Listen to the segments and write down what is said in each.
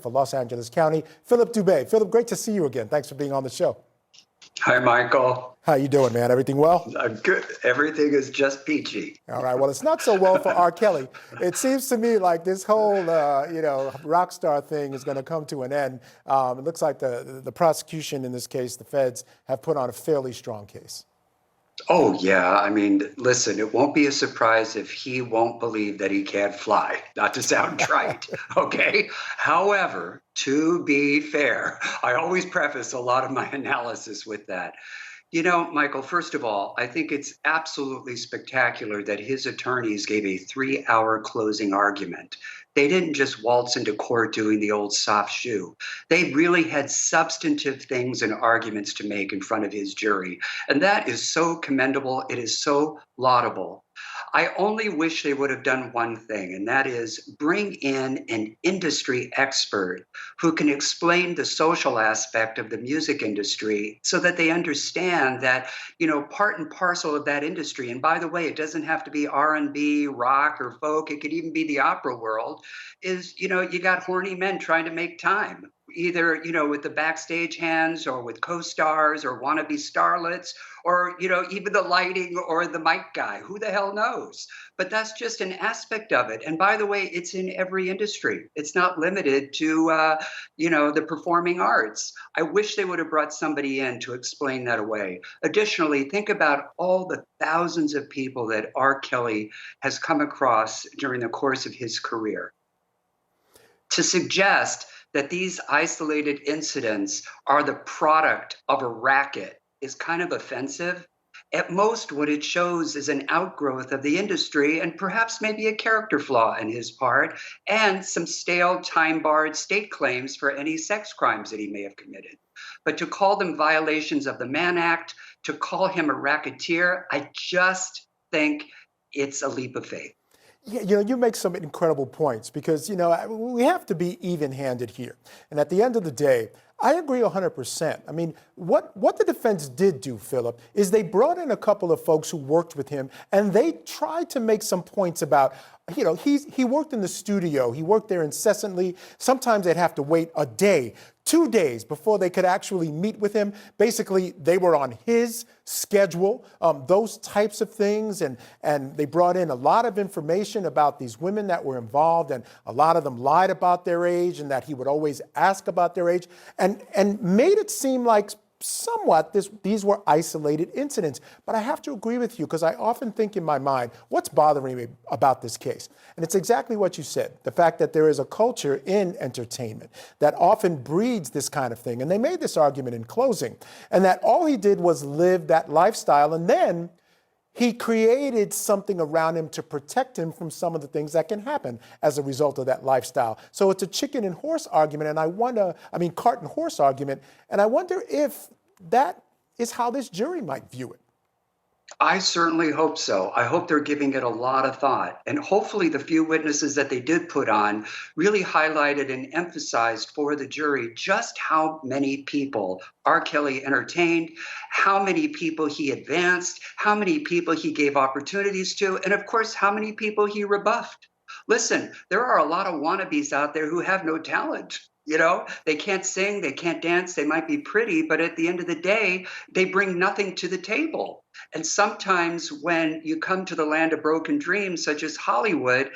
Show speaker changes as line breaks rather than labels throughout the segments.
for Los Angeles County, Philip Dube. Philip, great to see you again. Thanks for being on the show.
Hi, Michael.
How you doing, man? Everything well?
Good. Everything is just peachy.
All right. Well, it's not so well for R. Kelly. It seems to me like this whole, rock star thing is going to come to an end. It looks like the prosecution in this case, the feds, have put on a fairly strong case.
Oh, yeah. I mean, listen, it won't be a surprise if he won't believe that he can't fly. Not to sound trite, okay? However, to be fair, I always preface a lot of my analysis with that. You know, Michael, first of all, I think it's absolutely spectacular that his attorneys gave a 3-hour closing argument. They didn't just waltz into court doing the old soft shoe. They really had substantive things and arguments to make in front of his jury. And that is so commendable. It is so laudable. I only wish they would have done one thing, and that is bring in an industry expert who can explain the social aspect of the music industry so that they understand that, part and parcel of that industry. And by the way, it doesn't have to be R&B, rock, or folk. It could even be the opera world. You got horny men trying to make time, either, with the backstage hands or with co-stars or wannabe starlets or, even the lighting or the mic guy. Who the hell knows? But that's just an aspect of it. And by the way, it's in every industry. It's not limited to, the performing arts. I wish they would have brought somebody in to explain that away. Additionally, think about all the thousands of people that R. Kelly has come across during the course of his career. To suggest that these isolated incidents are the product of a racket is kind of offensive. At most, what it shows is an outgrowth of the industry and perhaps maybe a character flaw in his part and some stale, time-barred state claims for any sex crimes that he may have committed. But to call them violations of the Mann Act, to call him a racketeer, I just think it's a leap of faith.
Yeah, you make some incredible points because, we have to be even-handed here. And at the end of the day, I agree 100%. I mean, what the defense did do, Philip, is they brought in a couple of folks who worked with him, and they tried to make some points about, he worked in the studio. He worked there incessantly. Sometimes they'd have to wait a day, 2 days before they could actually meet with him. Basically, they were on his schedule, those types of things. And they brought in a lot of information about these women that were involved. And a lot of them lied about their age and that he would always ask about their age and made it seem like somewhat these were isolated incidents. But I have to agree with you because I often think in my mind, what's bothering me about this case? And it's exactly what you said, the fact that there is a culture in entertainment that often breeds this kind of thing. And they made this argument in closing, and that all he did was live that lifestyle, and then he created something around him to protect him from some of the things that can happen as a result of that lifestyle. So it's a chicken and horse argument, and cart and horse argument, and I wonder if that is how this jury might view it.
I certainly hope so. I hope they're giving it a lot of thought. And hopefully the few witnesses that they did put on really highlighted and emphasized for the jury just how many people R. Kelly entertained, how many people he advanced, how many people he gave opportunities to, and of course, how many people he rebuffed. Listen, there are a lot of wannabes out there who have no talent. They can't sing, they can't dance, they might be pretty, but at the end of the day, they bring nothing to the table. And sometimes when you come to the land of broken dreams, such as Hollywood,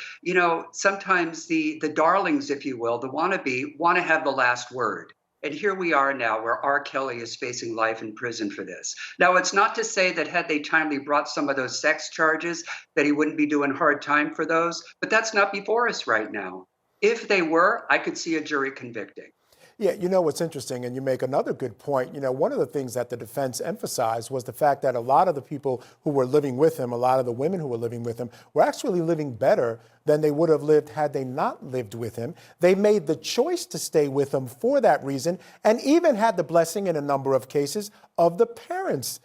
sometimes the darlings, if you will, the wannabe, want to have the last word. And here we are now where R. Kelly is facing life in prison for this. Now, it's not to say that had they timely brought some of those sex charges, that he wouldn't be doing hard time for those, but that's not before us right now. If they were, I could see a jury convicting.
Yeah, what's interesting, and you make another good point, one of the things that the defense emphasized was the fact that a lot of the people who were living with him, a lot of the women who were living with him, were actually living better than they would have lived had they not lived with him. They made the choice to stay with him for that reason, and even had the blessing in a number of cases of the parents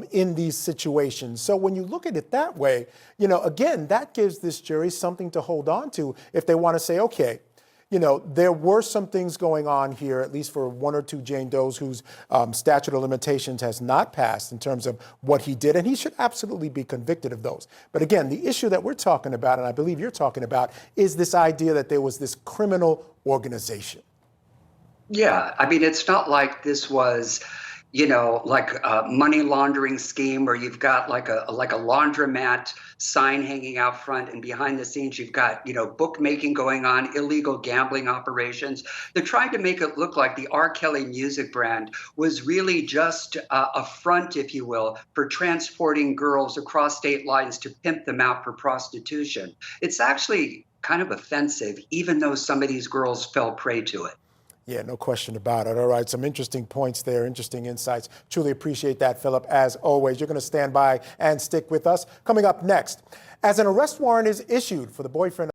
in these situations. So when you look at it that way, again, that gives this jury something to hold on to if they want to say, okay, there were some things going on here, at least for one or two Jane Does whose statute of limitations has not passed in terms of what he did, and he should absolutely be convicted of those. But again, the issue that we're talking about, and I believe you're talking about, is this idea that there was this criminal organization.
Yeah, I mean, it's not like this was, like a money laundering scheme where you've got like a laundromat sign hanging out front, and behind the scenes you've got, bookmaking going on, illegal gambling operations. They're trying to make it look like the R. Kelly music brand was really just a front, if you will, for transporting girls across state lines to pimp them out for prostitution. It's actually kind of offensive, even though some of these girls fell prey to it.
Yeah, no question about it. All right, some interesting points there, interesting insights. Truly appreciate that, Philip. As always, you're going to stand by and stick with us. Coming up next, as an arrest warrant is issued for the boyfriend